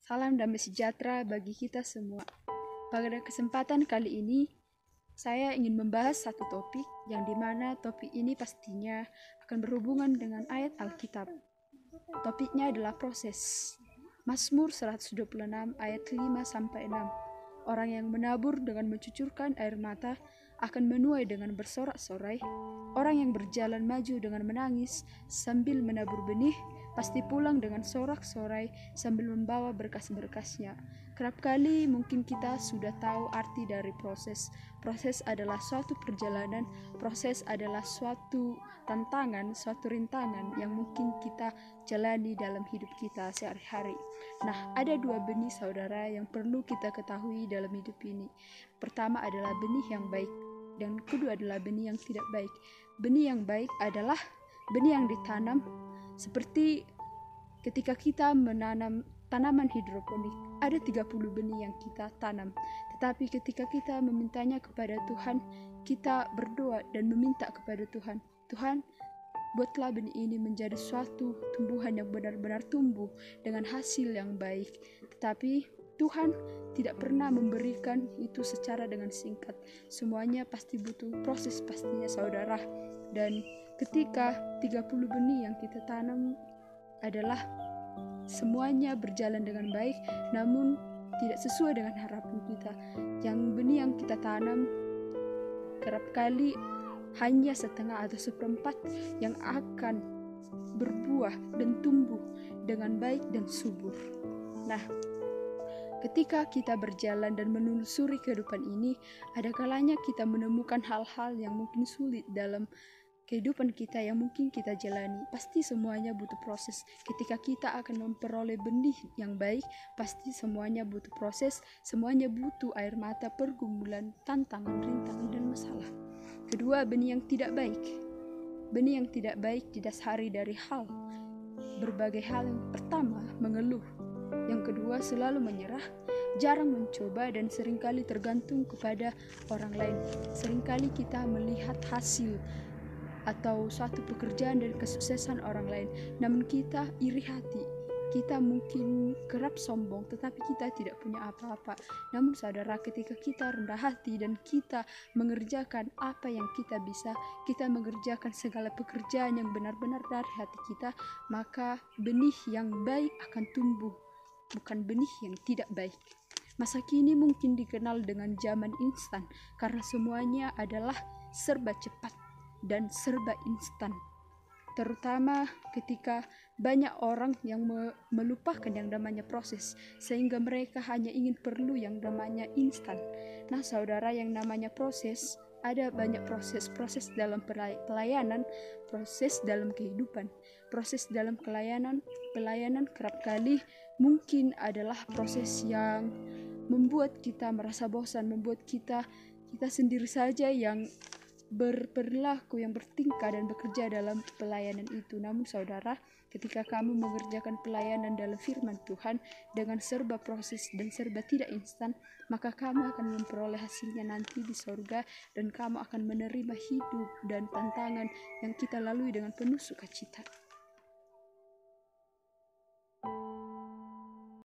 Salam damai sejahtera bagi kita semua. Pada kesempatan kali ini, saya ingin membahas satu topik yang dimana topik ini pastinya akan berhubungan dengan ayat Alkitab. Topiknya adalah proses. Mazmur 126 ayat 5-6. Orang yang menabur dengan mencucurkan air mata akan menuai dengan bersorak-sorai. Orang yang berjalan maju dengan menangis sambil menabur benih pasti pulang dengan sorak-sorai sambil membawa berkas-berkasnya. Kerap kali mungkin kita sudah tahu arti dari proses. Proses adalah suatu perjalanan, proses adalah suatu tantangan, suatu rintangan yang mungkin kita jalani dalam hidup kita sehari-hari. Nah, ada dua benih saudara yang perlu kita ketahui dalam hidup ini. Pertama adalah benih yang baik, dan kedua adalah benih yang tidak baik. Benih yang baik adalah benih yang ditanam seperti ketika kita menanam tanaman hidroponik. Ada 30 benih yang kita tanam. Tetapi ketika kita memintanya kepada Tuhan, kita berdoa dan meminta kepada Tuhan, Tuhan, buatlah benih ini menjadi suatu tumbuhan yang benar-benar tumbuh dengan hasil yang baik. Tetapi Tuhan tidak pernah memberikan itu secara dengan singkat. Semuanya pasti butuh proses pastinya saudara. Dan ketika 30 benih yang kita tanam adalah semuanya berjalan dengan baik, namun tidak sesuai dengan harapan kita. Yang benih yang kita tanam kerap kali hanya setengah atau seperempat yang akan berbuah dan tumbuh dengan baik dan subur. Nah, ketika kita berjalan dan menelusuri kehidupan ini, ada kalanya kita menemukan hal-hal yang mungkin sulit dalam kehidupan kita yang mungkin kita jalani. Pasti semuanya butuh proses. Ketika kita akan memperoleh benih yang baik, pasti semuanya butuh proses, semuanya butuh air mata, pergumulan, tantangan, rintangan, dan masalah. Kedua, benih yang tidak baik. Benih yang tidak baik didasari dari berbagai hal. Yang pertama, mengeluh. Yang kedua, selalu menyerah, jarang mencoba, dan seringkali tergantung kepada orang lain. Seringkali kita melihat hasil atau suatu pekerjaan dan kesuksesan orang lain, namun kita iri hati. Kita mungkin kerap sombong, tetapi kita tidak punya apa-apa. Namun saudara, ketika kita rendah hati dan kita mengerjakan apa yang kita bisa, kita mengerjakan segala pekerjaan yang benar-benar dari hati kita, maka benih yang baik akan tumbuh, bukan benih yang tidak baik. Masa kini mungkin dikenal dengan zaman instan, karena semuanya adalah serba cepat dan serba instan, terutama ketika banyak orang yang melupakan yang namanya proses, sehingga mereka hanya ingin perlu yang namanya instan. Nah saudara, yang namanya proses, ada banyak proses dalam pelayanan, proses dalam kehidupan, proses dalam pelayanan kerap kali mungkin adalah proses yang membuat kita merasa bosan, membuat kita sendiri saja yang berperilaku, yang bertingkah dan bekerja dalam pelayanan itu. Namun saudara, ketika kamu mengerjakan pelayanan dalam firman Tuhan dengan serba proses dan serba tidak instan, maka kamu akan memperoleh hasilnya nanti di sorga, dan kamu akan menerima hidup dan tantangan yang kita lalui dengan penuh sukacita.